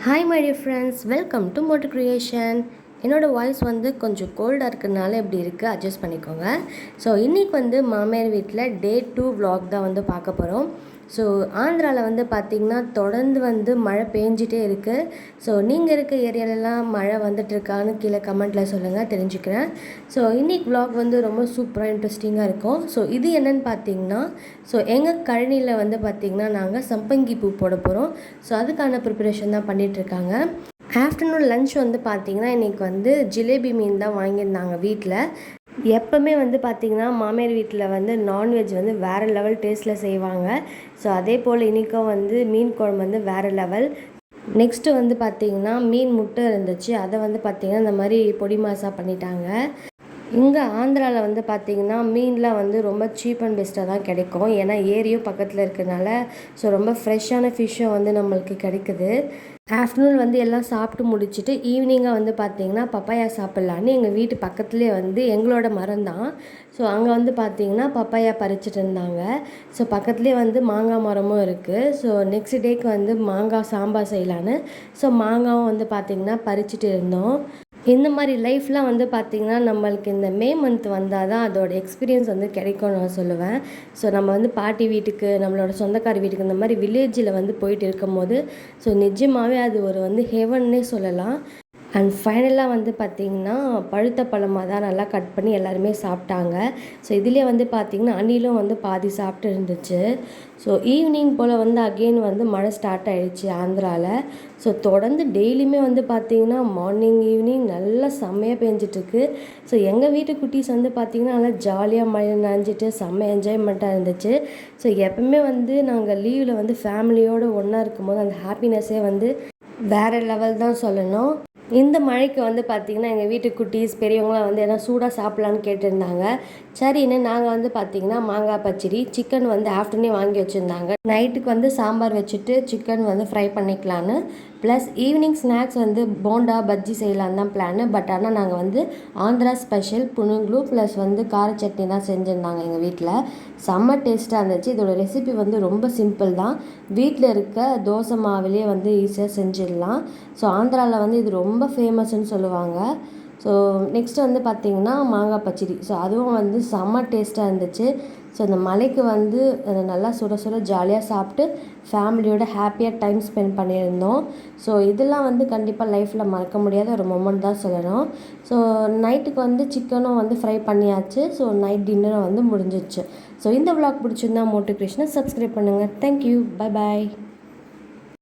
Hi my dear friends, welcome to moto creation. என்னோடய voice வந்து கொஞ்சம் கோல்டாக இருக்கிறதுனால இப்படி இருக்குது, அட்ஜஸ்ட் பண்ணிக்கோங்க. ஸோ இன்றைக்கி வந்து மாமியார் வீட்டில் டே 2 vlog தான் வந்து பார்க்க போகிறோம். ஸோ ஆந்திராவில் வந்து பார்த்திங்கன்னா தொடர்ந்து வந்து மழை பெஞ்சிட்டே இருக்குது. ஸோ நீங்கள் இருக்க ஏரியாலலாம் மழை வந்துட்டுருக்கான்னு கீழே கமெண்ட்டில் சொல்லுங்கள், தெரிஞ்சுக்கிறேன். ஸோ இன்றைக்கி vlog வந்து ரொம்ப சூப்பராக இன்ட்ரெஸ்டிங்காக இருக்கும். ஸோ இது என்னென்னு பார்த்தீங்கன்னா, ஸோ எங்கள் கழனியில் வந்து பார்த்திங்கன்னா நாங்கள் சம்பங்கி பூ போட போகிறோம். ஸோ அதுக்கான ப்ரிப்பரேஷன் தான் பண்ணிகிட்ருக்காங்க. ஆஃப்டர்நூன் லன்ச் வந்து பார்த்திங்கன்னா இன்றைக்கி வந்து ஜிலேபி மீன் தான் வாங்கியிருந்தாங்க வீட்டில். எப்போவுமே வந்து பார்த்திங்கன்னா மாமியார் வீட்டில் வந்து நான்வெஜ் வந்து வேறு லெவல் டேஸ்ட்டில் செய்வாங்க. ஸோ அதே போல் இன்றைக்கும் வந்து மீன் குழம்பு வந்து வேறு லெவல். நெக்ஸ்ட்டு வந்து பார்த்திங்கன்னா மீன் முட்டை இருந்துச்சு, அதை வந்து பார்த்திங்கன்னா இந்த மாதிரி பொடி மாசா பண்ணிட்டாங்க. இங்கே ஆந்திராவில் வந்து பார்த்திங்கன்னா மீன்லாம் வந்து ரொம்ப சீப் அண்ட் பெஸ்ட்டாக தான் கிடைக்கும். ஏன்னா ஏரியும் பக்கத்தில் இருக்கிறதுனால ஸோ ரொம்ப ஃப்ரெஷ்ஷான ஃபிஷ்ஷும் வந்து நம்மளுக்கு கிடைக்குது. ஆஃப்டர்நூன் வந்து எல்லாம் சாப்பிட்டு முடிச்சுட்டு ஈவினிங்காக வந்து பார்த்திங்கன்னா பப்பாயா சாப்பிட்லான்னு எங்கள் வீட்டு பக்கத்துலேயே வந்து எங்களோட மரம் தான். ஸோ அங்கே வந்து பார்த்திங்கன்னா பப்பாயா பறிச்சுட்டு இருந்தாங்க. ஸோ பக்கத்துலேயே வந்து மாங்காய் மரமும் இருக்குது. ஸோ நெக்ஸ்ட் டேக்கு வந்து மாங்காய் சாம்பார் செய்யலான்னு ஸோ மாங்காவும் வந்து பார்த்திங்கன்னா பறிச்சுட்டு இருந்தோம். இந்த மாதிரி லைஃப்லாம் வந்து பார்த்திங்கன்னா நம்மளுக்கு இந்த மே மந்த் வந்தால் தான் அதோட எக்ஸ்பீரியன்ஸ் வந்து கிடைக்கும்னு நான் சொல்லுவேன். ஸோ நம்ம வந்து பாட்டி வீட்டுக்கு, நம்மளோட சொந்தக்கார வீட்டுக்கு இந்த மாதிரி வில்லேஜில் வந்து போயிட்டு இருக்கும்போது ஸோ நிஜமாகவே அது ஒரு வந்து ஹெவன்னே சொல்லலாம். அண்ட் ஃபைனலாக வந்து பார்த்திங்கன்னா பழுத்த பழமாக தான் நல்லா கட் பண்ணி எல்லாருமே சாப்பிட்டாங்க. ஸோ இதிலே வந்து பார்த்திங்கன்னா அணிலும் வந்து பாதி சாப்பிட்டு இருந்துச்சு. ஸோ ஈவினிங் போல் வந்து அகெயின் வந்து மழை ஸ்டார்ட் ஆகிடுச்சு ஆந்திராவில். ஸோ தொடர்ந்து டெய்லியுமே வந்து பார்த்திங்கன்னா மார்னிங் ஈவினிங் நல்லா செம்மையாக பெஞ்சிட்ருக்கு. ஸோ எங்கள் வீட்டு குட்டீஸ் வந்து பார்த்திங்கன்னா நல்லா ஜாலியாக மழை நனைஞ்சிட்டு செம்ம என்ஜாய்மெண்ட்டாக இருந்துச்சு. ஸோ எப்பவுமே வந்து நாங்கள் லீவில் வந்து ஃபேமிலியோடு ஒன்றா இருக்கும்போது அந்த ஹாப்பினஸ்ஸே வந்து வேறு லெவல் தான் சொல்லணும். இந்த மழைக்கு வந்து பார்த்திங்கன்னா எங்கள் வீட்டு குட்டீஸ் பெரியவங்களாம் வந்து எதனா சூடாக சாப்பிட்லான்னு கேட்டிருந்தாங்க. சரின்னு நாங்கள் வந்து பார்த்திங்கன்னா மாங்காய் பச்சடி, சிக்கன் வந்து ஆஃப்டர்நூனே வாங்கி வச்சுருந்தாங்க. நைட்டுக்கு வந்து சாம்பார் வச்சுட்டு சிக்கன் வந்து ஃப்ரை பண்ணிக்கலான்னு, ப்ளஸ் ஈவினிங் ஸ்நாக்ஸ் வந்து போண்டா பஜ்ஜி செய்யலான்னு தான் பிளான். பட் ஆனால் நாங்கள் வந்து ஆந்திரா ஸ்பெஷல் புனுங்லு ப்ளஸ் வந்து கார சட்னி தான் செஞ்சுருந்தாங்க எங்கள் வீட்டில். செம்ம டேஸ்ட்டாக இருந்துச்சு. இதோட ரெசிபி வந்து ரொம்ப சிம்பிள் தான். வீட்டில் இருக்க தோசை மாவிலே வந்து ஈஸியாக செஞ்சிடலாம். ஸோ ஆந்திராவில் வந்து இது ரொம்ப ஃபேமஸ்ன்னு சொல்லுவாங்க. ஸோ நெக்ஸ்ட்டு வந்து பார்த்திங்கன்னா மாங்காய் பச்சடி. ஸோ அதுவும் வந்து செம்ம டேஸ்ட்டாக இருந்துச்சு. ஸோ இந்த மலைக்கு வந்து நல்லா சுட சுட ஜாலியாக சாப்பிட்டு ஃபேமிலியோட ஹாப்பியாக டைம் ஸ்பெண்ட் பண்ணியிருந்தோம். ஸோ இதெல்லாம் வந்து கண்டிப்பாக லைஃப்பில் மறக்க முடியாத ஒரு மொமெண்ட் தான் சொல்லணும். ஸோ நைட்டுக்கு வந்து சிக்கனும் வந்து ஃப்ரை பண்ணியாச்சு. ஸோ நைட் டின்னரும் வந்து முடிஞ்சிச்சு. ஸோ இந்த விளாக் பிடிச்சிருந்தா மோட்டோ கிரியேஷனை சப்ஸ்கிரைப் பண்ணுங்கள். Thank you, bye bye.